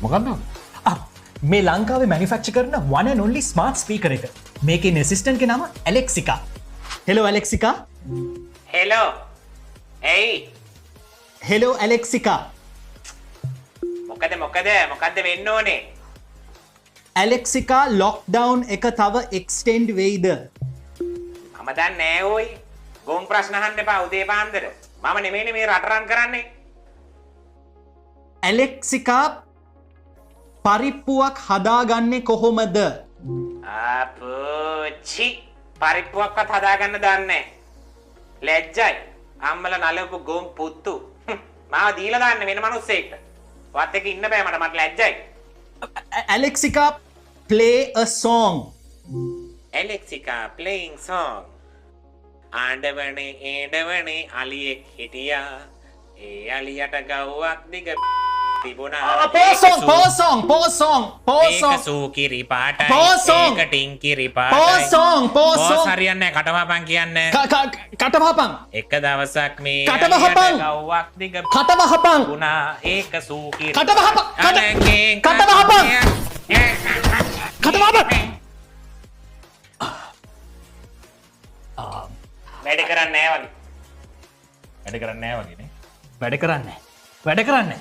මොකක්ද? මේ ලංකාවේ මැනිෆැක්චර් කරන one and only smart speaker එක. මේකේ ඇසිස්ටන්ට්ගේ නම ඇලෙක්සිකා. හෙලෝ ඇලෙක්සිකා. හෙලෝ. එයි. හෙලෝ ඇලෙක්සිකා. මොකද වෙන්න ඕනේ? ඇලෙක්සිකා ලොක්ඩවුන් එක තව එක්ස්ටෙන්ඩ් වෙයිද? මම දන්නේ නෑ ඕයි. ගොන් ප්‍රශ්න අහන්න එපා උදේ පාන්දර. මම නෙමෙයිනේ මේ රට රන් කරන්නේ. ඇලෙක්සිකා පරිප්පුවක් හදාගන්නේ කොහොමද? අපෝචි පරිප්පුවක්වත් හදාගන්න දන්නේ නෑ. ලැජ්ජයි. අම්මලා නලවපු ගොන් පුත්තු. මාව දීලා දාන්න වෙන මිනිස්සෙක්ට. වත් එක ඉන්න බෑ මට ලැජ්ජයි. ඇලෙක්සිකා play a song. Alexica playing song. ආණ්ඩවනේ ඒඩවනේ අලියෙක් හිටියා. ඒ අලියට ගව්වක් දිග තිබුණා. පෝසොං සූකිරි පාටයි. පෝසොං ඒක ටින්කිරි පාටයි. පෝසොං හරියන්නේ කටවහපන් කියන්නේ. කටවහපන්. එක දවසක් මේ කටවහපන්. අලියට ගව්වක් දිග කටවහපන්. තිබුණා. ඒක සූකිරි. කටවහපන්. අනංගෙන් කටවහපන්. කටවහපන්. වැඩ කරන්නේ නෑ වගේ. වැඩ කරන්නේ නැහැ වගේනේ. වැඩ කරන්නේ.